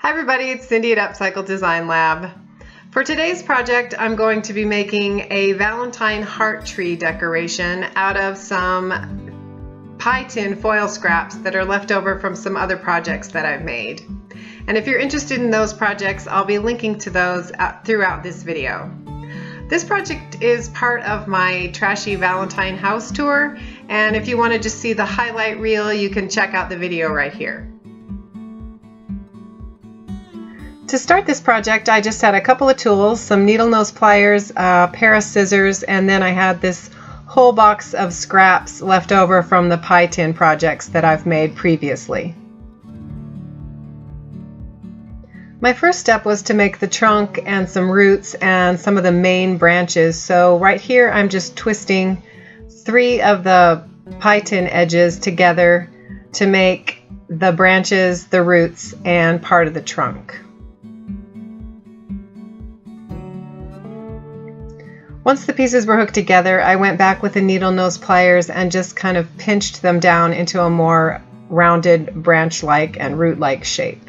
Hi everybody, it's Cindy at Upcycled Design Lab. For today's project, I'm going to be making a Valentine Heart Tree Decoration out of some pie tin foil scraps that are left over from some other projects that I've made. And if you're interested in those projects, I'll be linking to those throughout this video. This project is part of my Trashy Valentine House Tour, and if you want to just see the highlight reel, you can check out the video right here. To start this project, I just had a couple of tools, some needle nose pliers, a pair of scissors, and then I had this whole box of scraps left over from the pie tin projects that I've made previously. My first step was to make the trunk and some roots and some of the main branches. So right here I'm just twisting 3 of the pie tin edges together to make the branches, the roots, and part of the trunk. Once the pieces were hooked together, I went back with the needle nose pliers and just kind of pinched them down into a more rounded branch-like and root-like shape.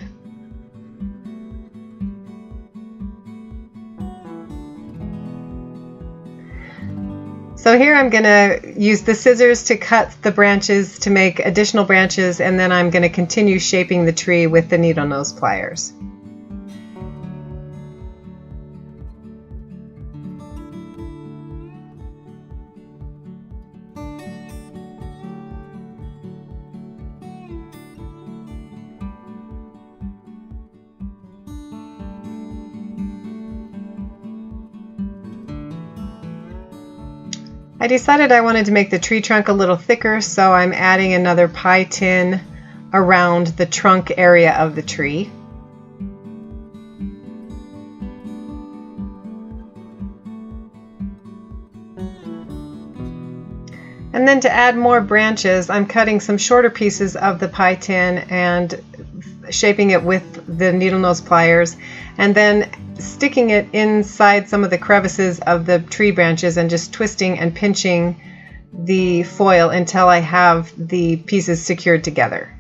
So here I'm going to use the scissors to cut the branches to make additional branches, and then I'm going to continue shaping the tree with the needle nose pliers. I decided I wanted to make the tree trunk a little thicker, so I'm adding another pie tin around the trunk area of the tree. And then to add more branches, I'm cutting some shorter pieces of the pie tin and shaping it with the needle nose pliers, and then sticking it inside some of the crevices of the tree branches and just twisting and pinching the foil until I have the pieces secured together.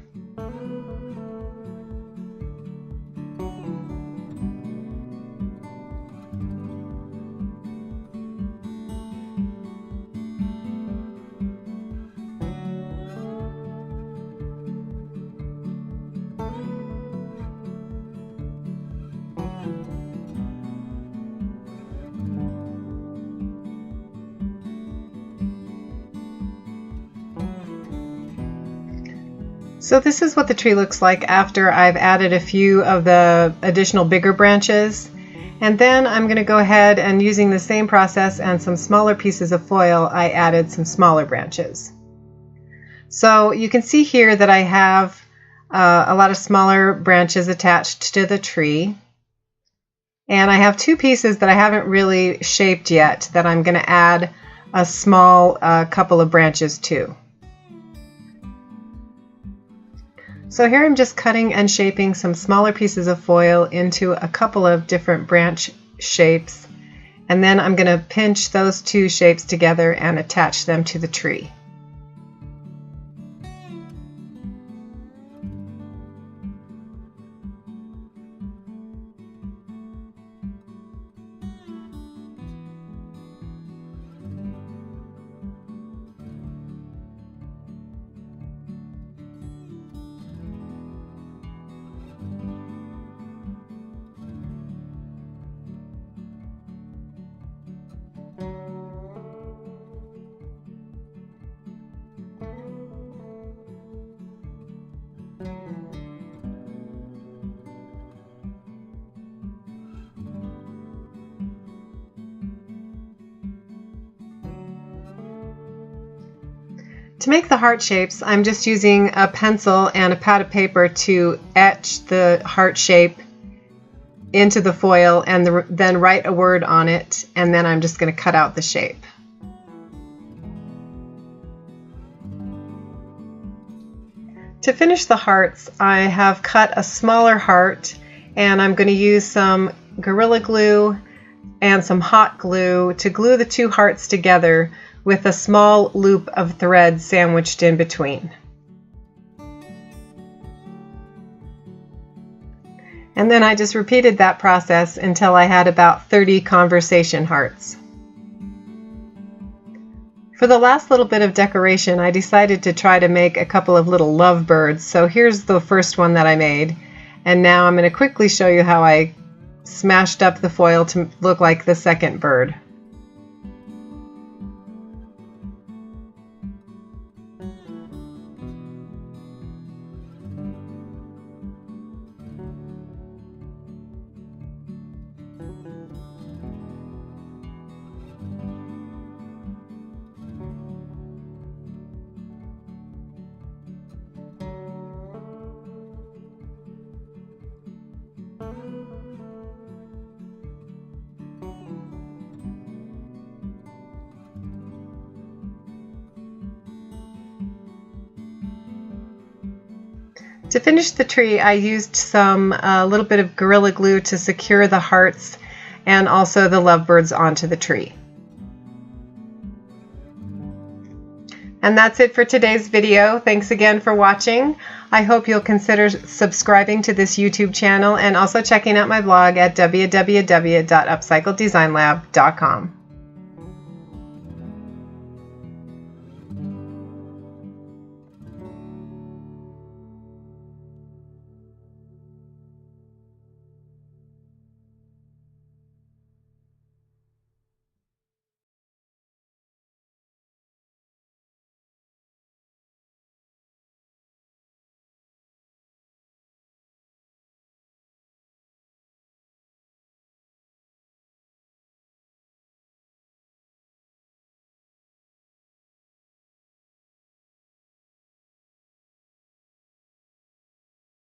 So this is what the tree looks like after I've added a few of the additional bigger branches. And then I'm going to go ahead and, using the same process and some smaller pieces of foil, I added some smaller branches. So you can see here that I have a lot of smaller branches attached to the tree. And I have 2 pieces that I haven't really shaped yet that I'm going to add a small couple of branches to. So here I'm just cutting and shaping some smaller pieces of foil into a couple of different branch shapes, and then I'm going to pinch those 2 shapes together and attach them to the tree. To make the heart shapes, I'm just using a pencil and a pad of paper to etch the heart shape into the foil and then write a word on it, and then I'm just going to cut out the shape. To finish the hearts, I have cut a smaller heart, and I'm going to use some Gorilla Glue and some hot glue to glue the 2 hearts together with a small loop of thread sandwiched in between. And then I just repeated that process until I had about 30 conversation hearts. For the last little bit of decoration, I decided to try to make a couple of little lovebirds. So here's the first one that I made. And now I'm going to quickly show you how I smashed up the foil to look like the second bird. To finish the tree, I used some little bit of Gorilla Glue to secure the hearts and also the lovebirds onto the tree. And that's it for today's video. Thanks again for watching. I hope you'll consider subscribing to this YouTube channel and also checking out my blog at www.upcycleddesignlab.com.